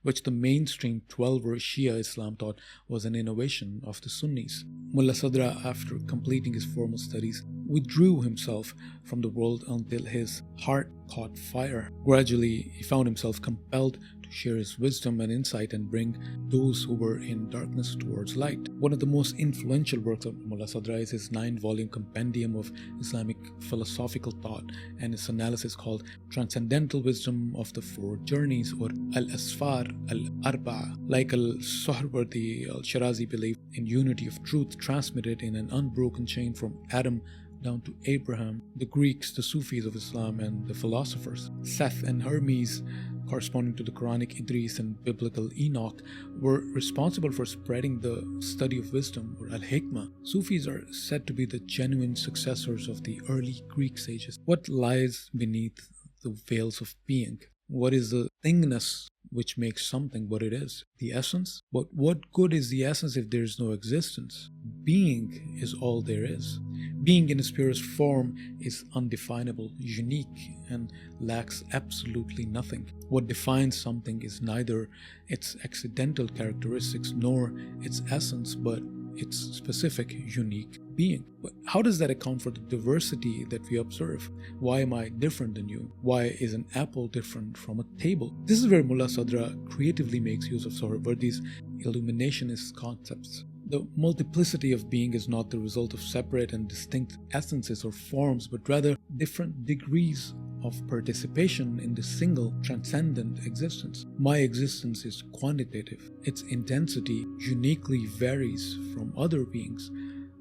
which the mainstream 12-er Shia Islam thought was an innovation of the Sunnis. Mulla Sadra, after completing his formal studies, withdrew himself from the world until his heart caught fire. Gradually, he found himself compelled to share his wisdom and insight and bring those who were in darkness towards light. One of the most influential works of Mulla Sadra is his 9-volume compendium of Islamic philosophical thought and its analysis called Transcendental Wisdom of the Four Journeys, or Al-Asfar Al-Arba'a. Like Al-Suhrawardi, Al-Shirazi believed in unity of truth transmitted in an unbroken chain from Adam down to Abraham, the Greeks, the Sufis of Islam, and the philosophers. Seth and Hermes, corresponding to the Quranic Idris and biblical Enoch, were responsible for spreading the study of wisdom, or al-hikmah. Sufis are said to be the genuine successors of the early Greek sages. What lies beneath the veils of being? What is the thingness which makes something what it is? The essence? But what good is the essence if there is no existence? Being is all there is. Being in its purest form is undefinable, unique, and lacks absolutely nothing. What defines something is neither its accidental characteristics nor its essence, but its specific, unique being. But how does that account for the diversity that we observe? Why am I different than you? Why is an apple different from a table? This is where Mulla Sadra creatively makes use of Suhrawardi's illuminationist concepts. The multiplicity of being is not the result of separate and distinct essences or forms, but rather different degrees of participation in the single transcendent existence. My existence is quantitative. Its intensity uniquely varies from other beings.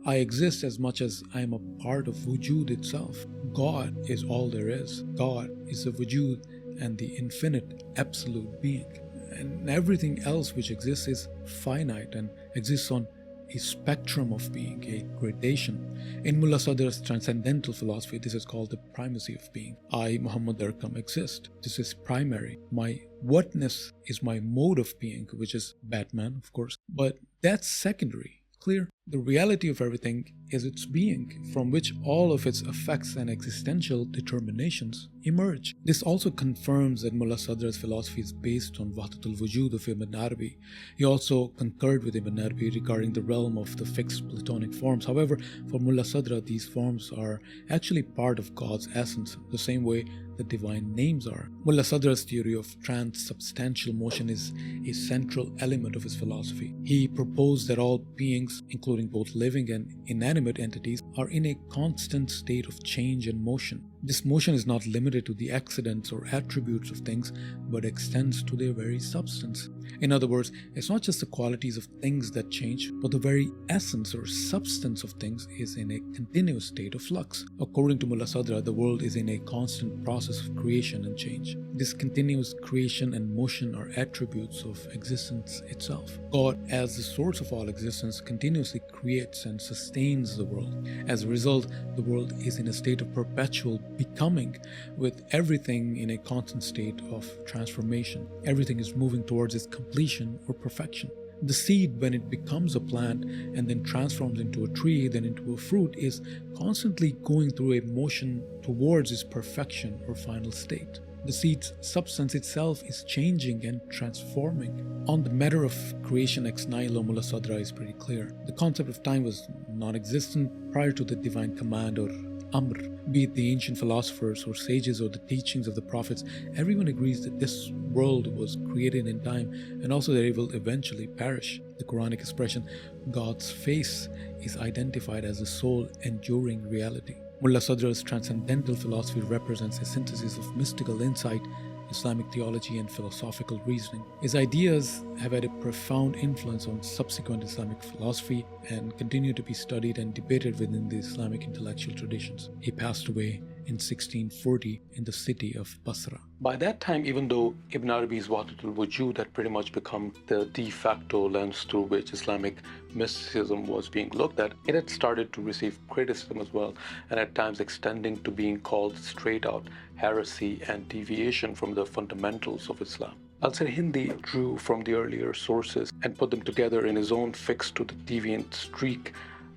I exist as much as I am a part of wujud itself. God is all there is. God is the wujud and the infinite absolute being. And everything else which exists is finite and exists on a spectrum of being, a gradation. In Mulla Sadra's Transcendental Philosophy, this is called the primacy of being. I, Muhammad Arqam, exist. This is primary. My whatness is my mode of being, which is Batman, of course. But that's secondary. Clear? The reality of everything is its being, from which all of its effects and existential determinations emerge. This also confirms that Mulla Sadra's philosophy is based on Wahdatul Wujud of Ibn Arabi. He also concurred with Ibn Arabi regarding the realm of the fixed Platonic forms. However, for Mulla Sadra, these forms are actually part of God's essence, the same way the divine names are. Mulla Sadra's theory of transubstantial motion is a central element of his philosophy. He proposed that all beings, including both living and inanimate entities, are in a constant state of change and motion. This motion is not limited to the accidents or attributes of things, but extends to their very substance. In other words, it's not just the qualities of things that change, but the very essence or substance of things is in a continuous state of flux. According to Mulla Sadra, the world is in a constant process of creation and change. This continuous creation and motion are attributes of existence itself. God, as the source of all existence, continuously creates and sustains the world. As a result, the world is in a state of perpetual becoming, with everything in a constant state of transformation. Everything is moving towards its completion or perfection. The seed, when it becomes a plant and then transforms into a tree, then into a fruit, is constantly going through a motion towards its perfection or final state. The seed's substance itself is changing and transforming. On the matter of creation ex nihilo, Mulla Sadra is pretty clear. The concept of time was non-existent prior to the divine command or Amr. Be it the ancient philosophers or sages or the teachings of the prophets, everyone agrees that this world was created in time and also that it will eventually perish. The Quranic expression, God's face, is identified as the sole enduring reality. Mulla Sadra's Transcendental Philosophy represents a synthesis of mystical insight, Islamic theology, and philosophical reasoning. His ideas have had a profound influence on subsequent Islamic philosophy and continue to be studied and debated within the Islamic intellectual traditions. He passed away in 1640 in the city of Basra. By that time, even though Ibn Arabi's Wahdatul Wujud had pretty much become the de facto lens through which Islamic mysticism was being looked at, it had started to receive criticism as well, and at times extending to being called straight out heresy and deviation from the fundamentals of Islam. Sarhindi drew from the earlier sources and put them together in his own fix to the deviant streak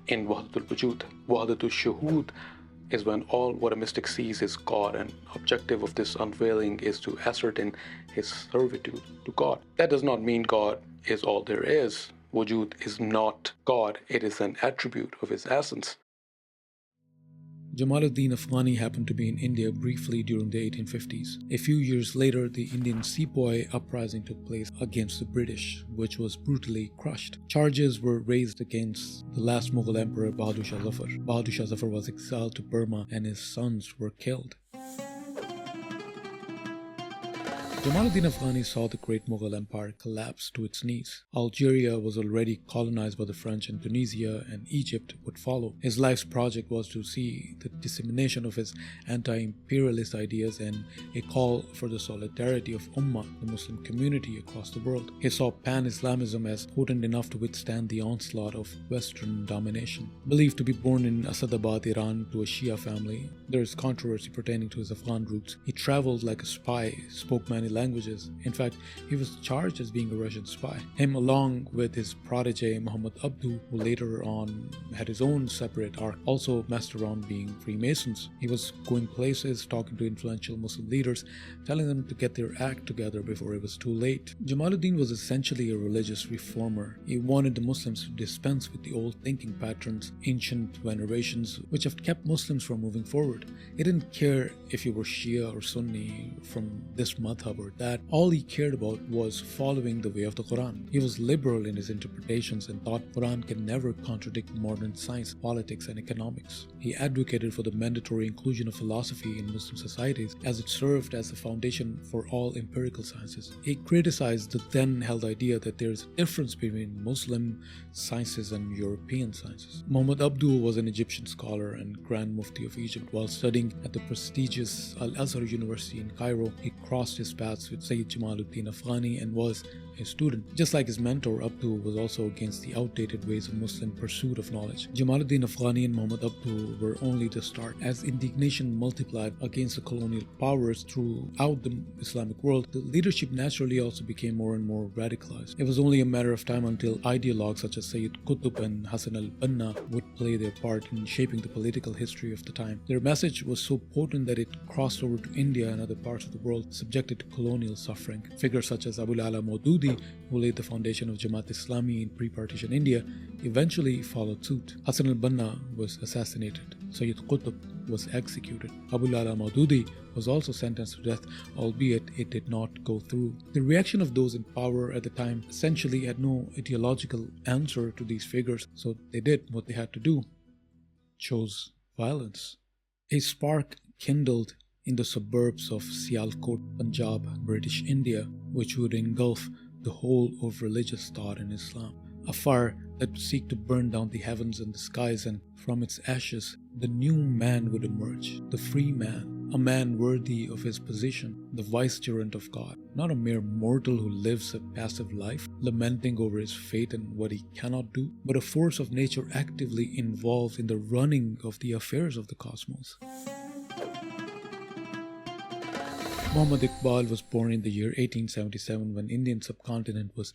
in Wahdatul Wujud. Wahdatul Shuhud is when all what a mystic sees is God, and objective of this unveiling is to ascertain his servitude to God. That does not mean God is all there is. Wujud is not God, it is an attribute of his essence. Jamaluddin Afghani happened to be in India briefly during the 1850s. A few years later, the Indian Sepoy uprising took place against the British, which was brutally crushed. Charges were raised against the last Mughal emperor, Bahadur Shah Zafar. Bahadur Shah Zafar was exiled to Burma and his sons were killed. Jamaluddin Afghani saw the great Mughal Empire collapse to its knees. Algeria was already colonized by the French, and Tunisia and Egypt would follow. His life's project was to see the dissemination of his anti-imperialist ideas and a call for the solidarity of Ummah, the Muslim community across the world. He saw pan-Islamism as potent enough to withstand the onslaught of Western domination. Believed to be born in Asadabad, Iran, to a Shia family, there is controversy pertaining to his Afghan roots. He traveled like a spy, spoke many languages. In fact, he was charged as being a Russian spy. Him, along with his protege Muhammad Abdu, who later on had his own separate arc, also messed around being Freemasons. He was going places, talking to influential Muslim leaders, telling them to get their act together before it was too late. Jamaluddin was essentially a religious reformer. He wanted the Muslims to dispense with the old thinking patterns, ancient venerations, which have kept Muslims from moving forward. He didn't care if you were Shia or Sunni, from this madhab or that. All he cared about was following the way of the Quran. He was liberal in his interpretations and thought Quran can never contradict modern science, politics, and economics. He advocated for the mandatory inclusion of philosophy in Muslim societies as it served as the foundation for all empirical sciences. He criticized the then held idea that there is a difference between Muslim sciences and European sciences. Muhammad Abdu was an Egyptian scholar and Grand Mufti of Egypt. While studying at the prestigious Al-Azhar University in Cairo, he crossed his paths with Sayyid Jamaluddin Afghani and was a student. Just like his mentor, Abdu was also against the outdated ways of Muslim pursuit of knowledge. Jamaluddin Afghani and Muhammad Abdu were only the start. As indignation multiplied against the colonial powers throughout the Islamic world, the leadership naturally also became more and more radicalized. It was only a matter of time until ideologues such as Sayyid Qutb and Hassan al-Banna would play their part in shaping the political history of the time. Their message was so potent that it crossed over to India and other parts of the world subjected to colonial suffering. Figures such as Abul Ala Maududi, who laid the foundation of Jamaat Islami in pre-partition India, eventually followed suit. Hassan al-Banna was assassinated. Sayyid Qutb was executed. Abul Ala Maududi was also sentenced to death, albeit it did not go through. The reaction of those in power at the time essentially had no ideological answer to these figures, so they did what they had to do: chose violence. A spark kindled in the suburbs of Sialkot, Punjab, British India, which would engulf the whole of religious thought in Islam. A fire that would seek to burn down the heavens and the skies, and from its ashes, the new man would emerge, the free man, a man worthy of his position, the vicegerent of God, not a mere mortal who lives a passive life, lamenting over his fate and what he cannot do, but a force of nature actively involved in the running of the affairs of the cosmos. Muhammad Iqbal was born in the year 1877 when Indian subcontinent was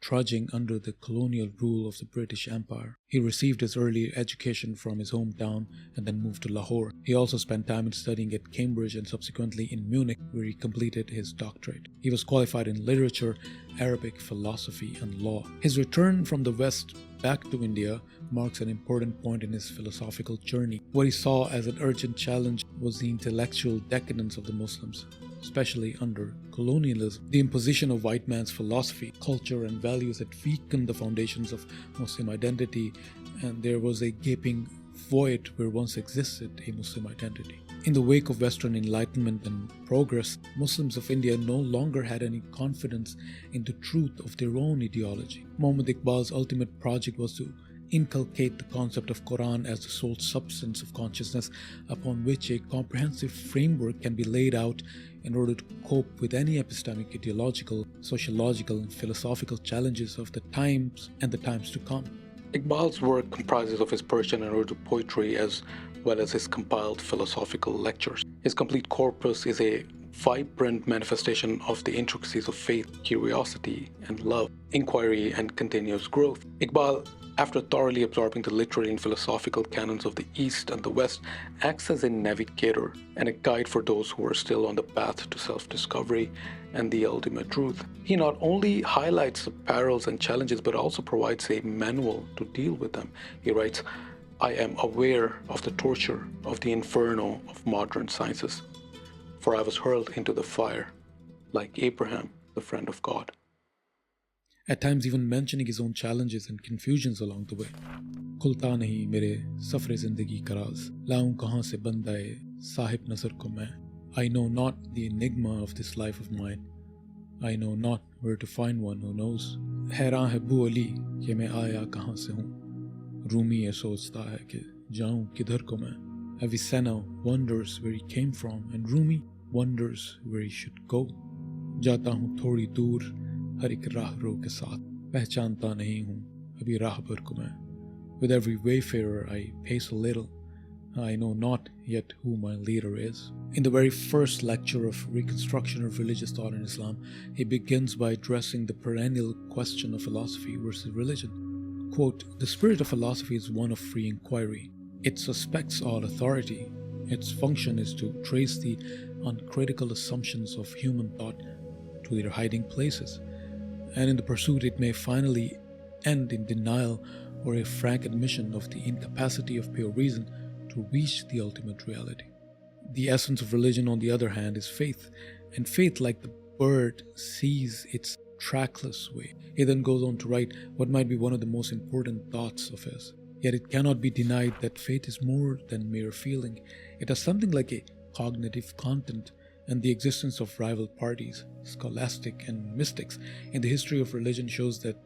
trudging under the colonial rule of the British Empire. He received his early education from his hometown and then moved to Lahore. He also spent time in studying at Cambridge and subsequently in Munich, where he completed his doctorate. He was qualified in literature, Arabic, philosophy, and law. His return from the West back to India marks an important point in his philosophical journey. What he saw as an urgent challenge was the intellectual decadence of the Muslims, especially under colonialism, the imposition of white man's philosophy, culture, and values that weakened the foundations of Muslim identity, and there was a gaping void where once existed a Muslim identity. In the wake of Western enlightenment and progress, Muslims of India no longer had any confidence in the truth of their own ideology. Muhammad Iqbal's ultimate project was to inculcate the concept of Quran as the sole substance of consciousness upon which a comprehensive framework can be laid out in order to cope with any epistemic, ideological, sociological, and philosophical challenges of the times and the times to come. Iqbal's work comprises of his Persian and Urdu poetry as well as his compiled philosophical lectures. His complete corpus is a vibrant manifestation of the intricacies of faith, curiosity, and love, inquiry, and continuous growth. Iqbal, after thoroughly absorbing the literary and philosophical canons of the East and the West, acts as a navigator and a guide for those who are still on the path to self-discovery and the ultimate truth. He not only highlights the perils and challenges, but also provides a manual to deal with them. He writes, "I am aware of the torture of the inferno of modern sciences, for I was hurled into the fire, like Abraham, the friend of God." At times even mentioning his own challenges and confusions along the way. "Khulta nahi mere safre zindagi ka raaz, laun kahan se bandaye sahib nazar ko main. I know not the enigma of this life of mine. I know not where to find one who knows. हैरान है बू अली कि मैं आया कहाँ से हूँ. Rumi ये सोचता है कि जाऊँ किधर को मैं. Avicenna wonders where he came from, and Rumi wonders where he should go. जाता हूँ थोड़ी दूर हर एक राहरो के साथ, पहचानता नहीं हूँ अभी राहबर को मैं. With every wayfarer I pace a little, I know not yet who my leader is. In the very first lecture of reconstruction of religious thought in Islam, he begins by addressing the perennial question of philosophy versus religion. Quote, "The spirit of philosophy is one of free inquiry. It suspects all authority. Its function is to trace the uncritical assumptions of human thought to their hiding places, and in the pursuit it may finally end in denial or a frank admission of the incapacity of pure reason to reach the ultimate reality. The essence of religion, on the other hand, is faith, and faith, like the bird, sees its trackless way." He then goes on to write what might be one of the most important thoughts of his. Yet it cannot be denied that faith is more than mere feeling. It has something like a cognitive content, and the existence of rival parties, scholastic and mystics, in the history of religion shows that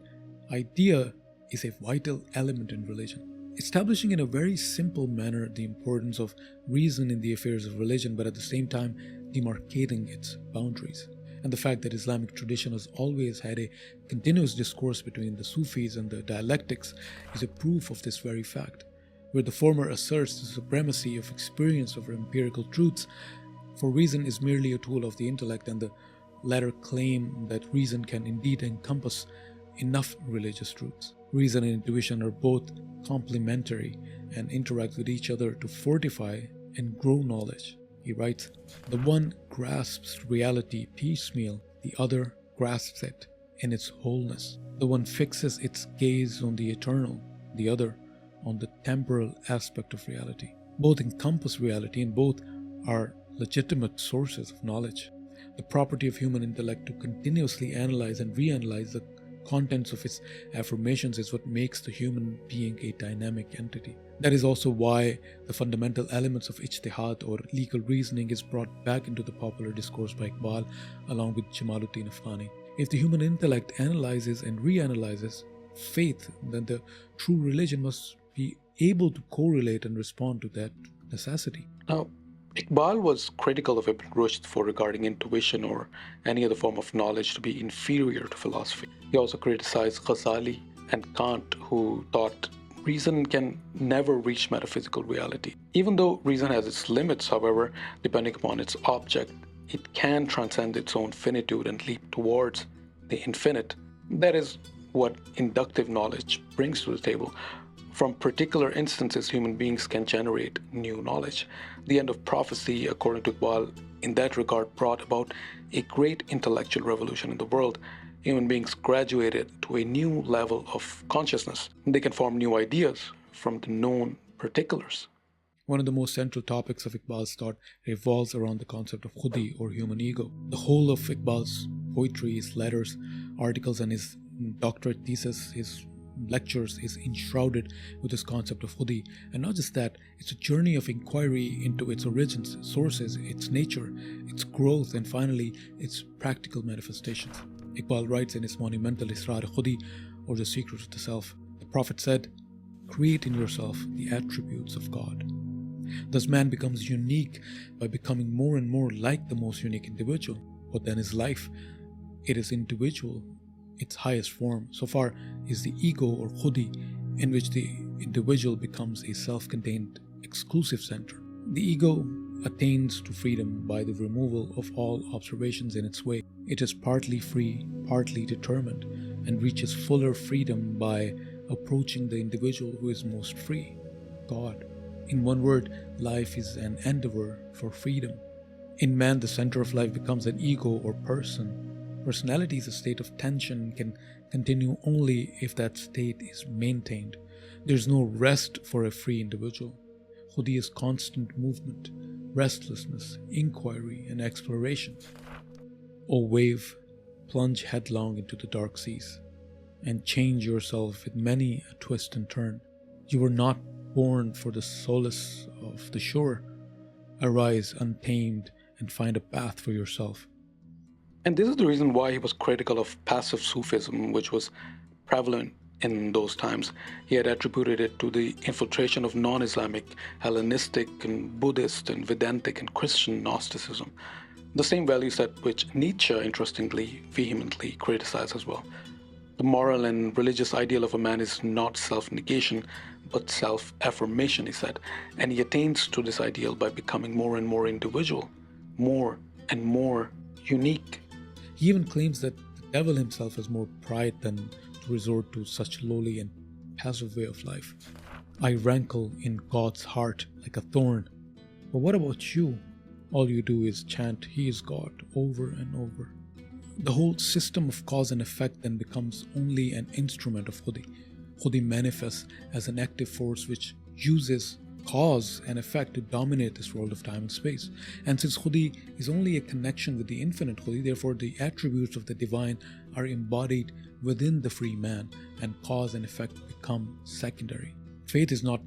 idea is a vital element in religion, establishing in a very simple manner the importance of reason in the affairs of religion, but at the same time demarcating its boundaries. And the fact that Islamic tradition has always had a continuous discourse between the Sufis and the dialectics is a proof of this very fact, where the former asserts the supremacy of experience over empirical truths, for reason is merely a tool of the intellect, and the latter claim that reason can indeed encompass enough religious truths. Reason and intuition are both complementary and interact with each other to fortify and grow knowledge. He writes, "The one grasps reality piecemeal, the other grasps it in its wholeness. The one fixes its gaze on the eternal, the other on the temporal aspect of reality. Both encompass reality, and both are legitimate sources of knowledge. The property of human intellect to continuously analyze and reanalyze the contents of its affirmations is what makes the human being a dynamic entity. That is also why the fundamental elements of ijtihad or legal reasoning is brought back into the popular discourse by Iqbal along with Jamaluddin Afghani. If the human intellect analyzes and reanalyzes faith, then the true religion must be able to correlate and respond to that necessity." Now, Iqbal was critical of Ibn Rushd for regarding intuition or any other form of knowledge to be inferior to philosophy. He also criticized Ghazali and Kant, who thought reason can never reach metaphysical reality. Even though reason has its limits, however, depending upon its object, it can transcend its own finitude and leap towards the infinite. That is what inductive knowledge brings to the table. From particular instances, human beings can generate new knowledge. The end of prophecy, according to Iqbal, in that regard brought about a great intellectual revolution in the world. Human beings graduated to a new level of consciousness. They can form new ideas from the known particulars. One of the most central topics of Iqbal's thought revolves around the concept of khudi or human ego. The whole of Iqbal's poetry, his letters, articles, and his doctorate thesis, his lectures is enshrouded with this concept of khudi. And not just that, it's a journey of inquiry into its origins, sources, its nature, its growth, and finally its practical manifestations. Iqbal writes in his monumental Israr-e-Khudi, or The Secret of the Self, the Prophet said, "Create in yourself the attributes of God." Thus man becomes unique by becoming more and more like the most unique individual. What then is life? It is individual, its highest form. So far is the ego or khudi, in which the individual becomes a self-contained exclusive center. The ego attains to freedom by the removal of all observations in its way. It is partly free, partly determined, and reaches fuller freedom by approaching the individual who is most free, God. In one word, life is an endeavor for freedom. In man, the center of life becomes an ego or person. Personality is a state of tension and can continue only if that state is maintained. There is no rest for a free individual. Khudi is constant movement, restlessness, inquiry, and exploration. O wave, plunge headlong into the dark seas, and change yourself with many a twist and turn. You were not born for the solace of the shore. Arise untamed and find a path for yourself. And this is the reason why he was critical of passive Sufism, which was prevalent in those times. He had attributed it to the infiltration of non-Islamic, Hellenistic, and Buddhist, and Vedantic, and Christian Gnosticism. The same value set which Nietzsche, interestingly, vehemently criticized as well. The moral and religious ideal of a man is not self-negation, but self-affirmation, he said, and he attains to this ideal by becoming more and more individual, more and more unique. He even claims that the devil himself has more pride than to resort to such lowly and passive way of life. I rankle in God's heart like a thorn. But what about you? All you do is chant, He is God, over and over. The whole system of cause and effect then becomes only an instrument of Khudi. Khudi manifests as an active force which uses cause and effect to dominate this world of time and space. And since Khudi is only a connection with the infinite Khudi, therefore the attributes of the divine are embodied within the free man, and cause and effect become secondary. Faith is not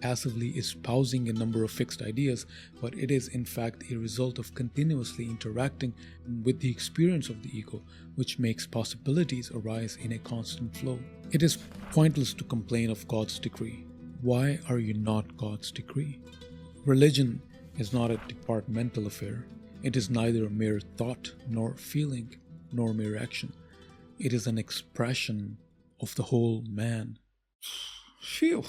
passively espousing a number of fixed ideas, but it is in fact a result of continuously interacting with the experience of the ego, which makes possibilities arise in a constant flow. It is pointless to complain of God's decree. Why are you not God's decree? Religion is not a departmental affair. It is neither a mere thought, nor feeling, nor mere action. It is an expression of the whole man. Phew.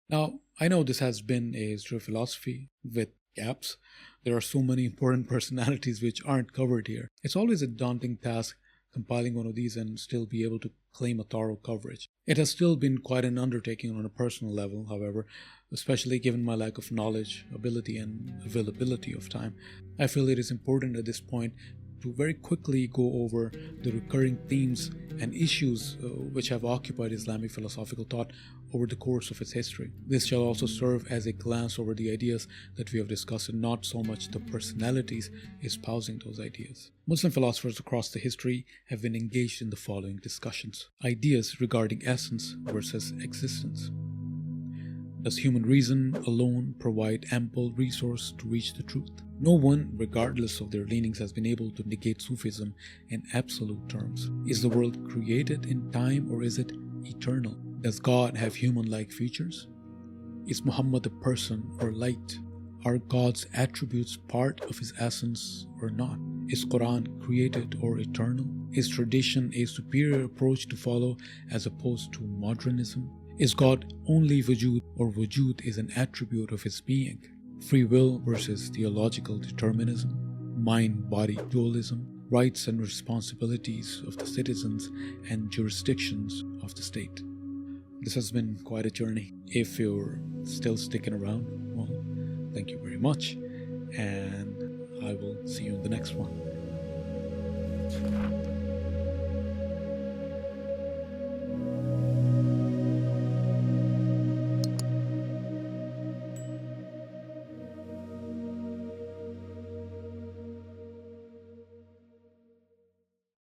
Now, I know this has been a history of philosophy with gaps. There are so many important personalities which aren't covered here. It's always a daunting task compiling one of these and still be able to claim a thorough coverage. It has still been quite an undertaking on a personal level, however, especially given my lack of knowledge, ability, and availability of time. I feel it is important at this point to very quickly go over the recurring themes and issues which have occupied Islamic philosophical thought over the course of its history. This shall also serve as a glance over the ideas that we have discussed and not so much the personalities espousing those ideas. Muslim philosophers across the history have been engaged in the following discussions. Ideas regarding essence versus existence. Does human reason alone provide ample resource to reach the truth? No one, regardless of their leanings, has been able to negate Sufism in absolute terms. Is the world created in time or is it eternal? Does God have human-like features? Is Muhammad a person or light? Are God's attributes part of His essence or not? Is Quran created or eternal? Is tradition a superior approach to follow as opposed to modernism? Is God only wujud, or wujud is an attribute of His being? Free will versus theological determinism? Mind-body dualism? Rights and responsibilities of the citizens and jurisdictions of the state? This has been quite a journey. If you're still sticking around, well, thank you very much, and I will see you in the next one.